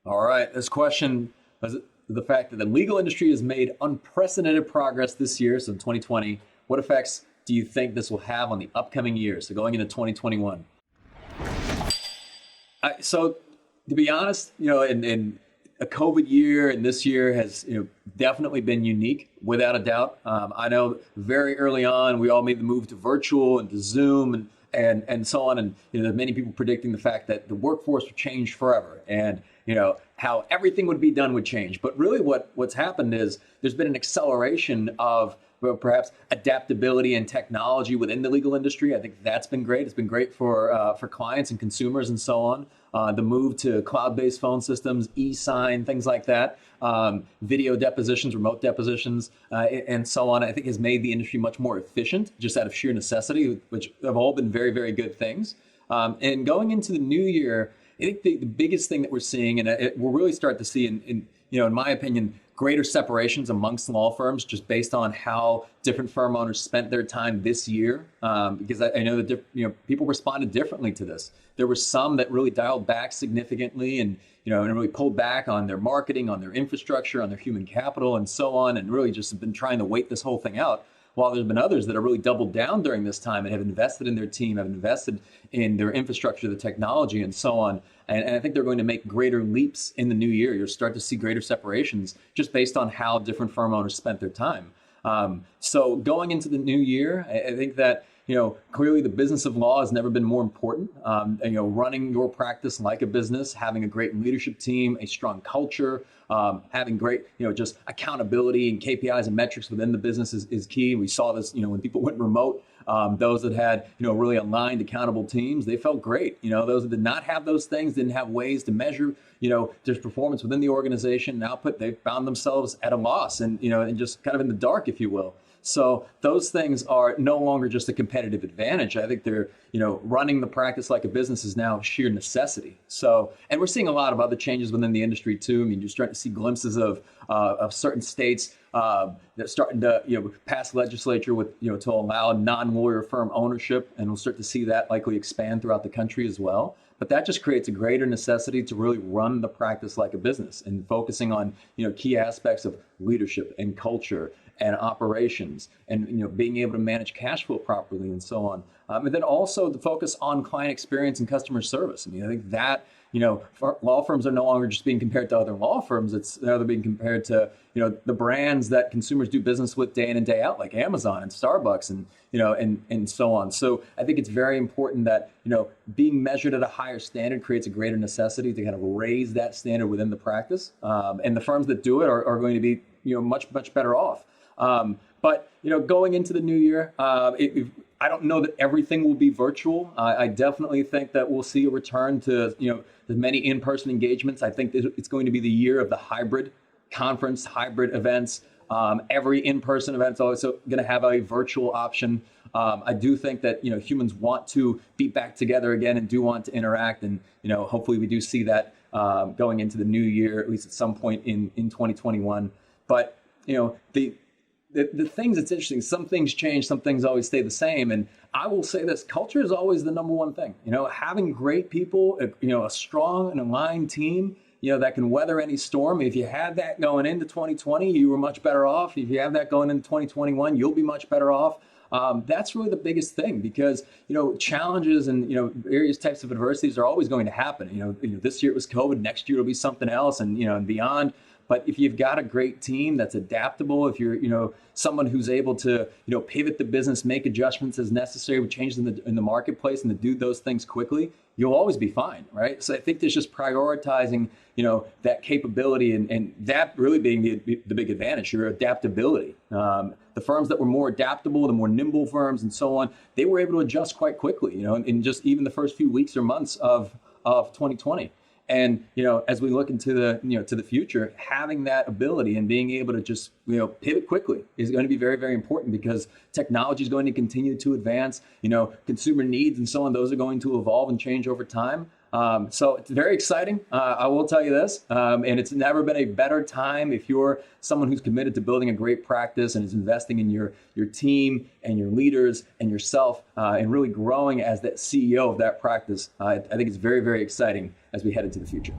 All right. This question was the fact that the legal industry has made unprecedented progress this year, so in 2020. What effects do you think this will have on the upcoming years, so going into 2021? So, to be honest, in a COVID year and this year has definitely been unique, without a doubt. I know very early on we all made the move to virtual and to Zoom and so on, and there are many people predicting the fact that the workforce would change forever, and how everything would be done would change. But really, what's happened is there's been an acceleration of, well, perhaps adaptability and technology within the legal industry. I think that's been great. It's been great for clients and consumers and so on. The move to cloud-based phone systems, e-sign, things like that, video depositions, remote depositions, and so on, I think has made the industry much more efficient just out of sheer necessity, which have all been very, very good things. And going into the new year, I think the biggest thing that we're seeing, and we'll really start to see in my opinion, greater separations amongst law firms just based on how different firm owners spent their time this year. Because I know that people responded differently to this. There were some that really dialed back significantly and really pulled back on their marketing, on their infrastructure, on their human capital, and so on, and really just have been trying to wait this whole thing out. While there's been others that have really doubled down during this time and have invested in their team, have invested in their infrastructure, the technology, and so on. And I think they're going to make greater leaps in the new year. You'll start to see greater separations just based on how different firm owners spent their time. So going into the new year, I think that clearly the business of law has never been more important. Running your practice like a business, having a great leadership team, a strong culture, having great, just accountability and KPIs and metrics within the business is key. We saw this, when people went remote, those that had, really aligned, accountable teams, they felt great. Those that did not have those things, didn't have ways to measure, their performance within the organization and output, they found themselves at a loss and just kind of in the dark, if you will. So those things are no longer just a competitive advantage. I think they're, running the practice like a business is now sheer necessity. So, and we're seeing a lot of other changes within the industry too. I mean, you're starting to see glimpses of certain states that starting to, pass legislature with, to allow non-lawyer firm ownership, and we'll start to see that likely expand throughout the country as well. But that just creates a greater necessity to really run the practice like a business and focusing on, key aspects of leadership and culture and operations and, being able to manage cash flow properly and so on. And then also the focus on client experience and customer service. I mean, I think that, law firms are no longer just being compared to other law firms. They're being compared to, the brands that consumers do business with day in and day out, like Amazon and Starbucks and, and so on. So I think it's very important that, being measured at a higher standard creates a greater necessity to kind of raise that standard within the practice. And the firms that do it are going to be, much, much better off. But going into the new year, I don't know that everything will be virtual. I definitely think that we'll see a return to the many in-person engagements. I think it's going to be the year of the hybrid conference, hybrid events. Every in-person event is also going to have a virtual option. I do think that humans want to be back together again and do want to interact, and hopefully we do see that going into the new year, at least at some point in 2021. But the things that's interesting, some things change, some things always stay the same. And I will say this, culture is always the number one thing. Having great people, a strong and aligned team, that can weather any storm. If you had that going into 2020, you were much better off. If you have that going into 2021, you'll be much better off. That's really the biggest thing because, challenges and, various types of adversities are always going to happen. This year it was COVID, next year it'll be something else and, and beyond. But if you've got a great team that's adaptable, if you're, someone who's able to, pivot the business, make adjustments as necessary with changes in the marketplace and to do those things quickly, you'll always be fine, right? So I think there's just prioritizing, that capability and that really being the big advantage, your adaptability. The firms that were more adaptable, the more nimble firms and so on, they were able to adjust quite quickly, in just even the first few weeks or months of 2020. And, as we look into to the future, having that ability and being able to just, pivot quickly is going to be very, very important because technology is going to continue to advance, consumer needs and so on. Those are going to evolve and change over time. So it's very exciting. I will tell you this, and it's never been a better time if you're someone who's committed to building a great practice and is investing in your team and your leaders and yourself and really growing as that CEO of that practice. I think it's very, very exciting as we head into the future.